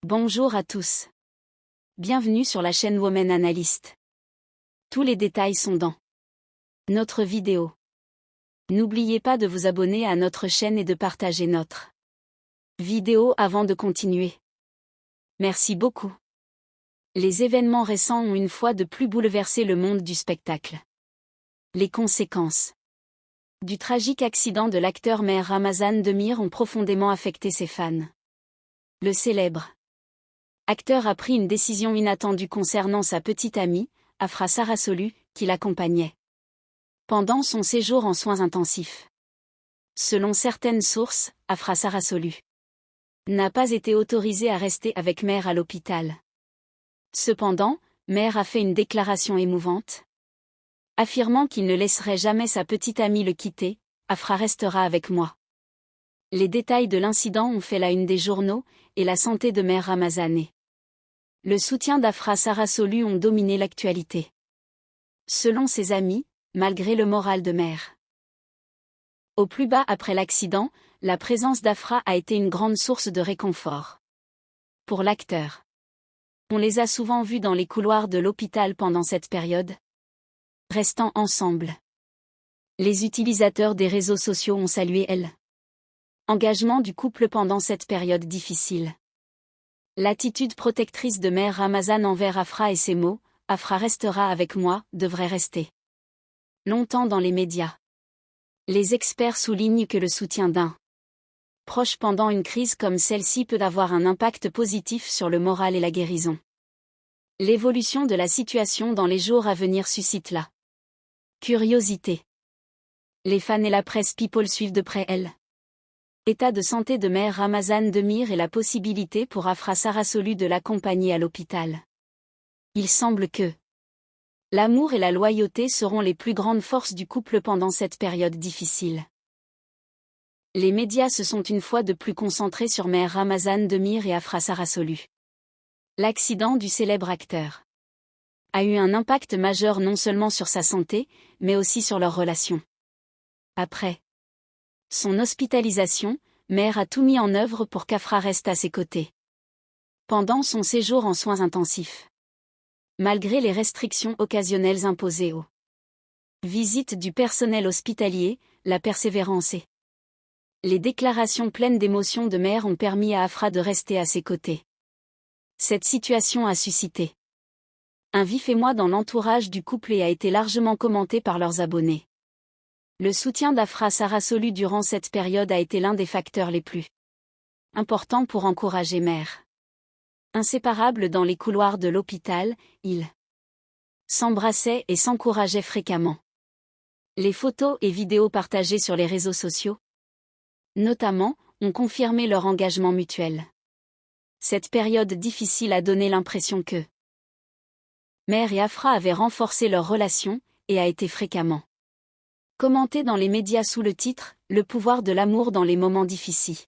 Bonjour à tous. Bienvenue sur la chaîne Women Analyst. Tous les détails sont dans notre vidéo. N'oubliez pas de vous abonner à notre chaîne et de partager notre vidéo avant de continuer. Merci beaucoup. Les événements récents ont une fois de plus bouleversé le monde du spectacle. Les conséquences du tragique accident de l'acteur Mehr Ramazan Demir ont profondément affecté ses fans. Le célèbre acteur a pris une décision inattendue concernant sa petite amie, Afra Sarasolu, qui l'accompagnait pendant son séjour en soins intensifs. Selon certaines sources, Afra Sarasolu n'a pas été autorisée à rester avec Mehr à l'hôpital. Cependant, Mehr a fait une déclaration émouvante, affirmant qu'il ne laisserait jamais sa petite amie le quitter. Afra restera avec moi. Les détails de l'incident ont fait la une des journaux, et la santé de Mehr Ramazan et le soutien d'Afra Sarasolu ont dominé l'actualité. Selon ses amis, malgré le moral de Mehr au plus bas après l'accident, la présence d'Afra a été une grande source de réconfort pour l'acteur. On les a souvent vus dans les couloirs de l'hôpital pendant cette période, restant ensemble. Les utilisateurs des réseaux sociaux ont salué l'engagement du couple pendant cette période difficile. L'attitude protectrice de Mehr Ramazan envers Afra et ses mots « Afra restera avec moi » devrait rester longtemps dans les médias. Les experts soulignent que le soutien d'un proche pendant une crise comme celle-ci peut avoir un impact positif sur le moral et la guérison. L'évolution de la situation dans les jours à venir suscite la curiosité. Les fans et la presse people suivent de près l'état de santé de Mehr Ramazan Demir et la possibilité pour Afra Sarasolu de l'accompagner à l'hôpital. Il semble que l'amour et la loyauté seront les plus grandes forces du couple pendant cette période difficile. Les médias se sont une fois de plus concentrés sur Mehr Ramazan Demir et Afra Sarasolu. L'accident du célèbre acteur a eu un impact majeur non seulement sur sa santé, mais aussi sur leur relation. Après son hospitalisation, Mehr a tout mis en œuvre pour qu'Afra reste à ses côtés pendant son séjour en soins intensifs. Malgré les restrictions occasionnelles imposées aux visites du personnel hospitalier, la persévérance et les déclarations pleines d'émotion de Mehr ont permis à Afra de rester à ses côtés. Cette situation a suscité un vif émoi dans l'entourage du couple et a été largement commentée par leurs abonnés. Le soutien d'Afra Sarasolu durant cette période a été l'un des facteurs les plus importants pour encourager Mehr. Inséparables dans les couloirs de l'hôpital, ils s'embrassaient et s'encourageaient fréquemment. Les photos et vidéos partagées sur les réseaux sociaux, notamment, ont confirmé leur engagement mutuel. Cette période difficile a donné l'impression que Mehr et Afra avaient renforcé leur relation, et a été fréquemment commenté dans les médias sous le titre « Le pouvoir de l'amour dans les moments difficiles ».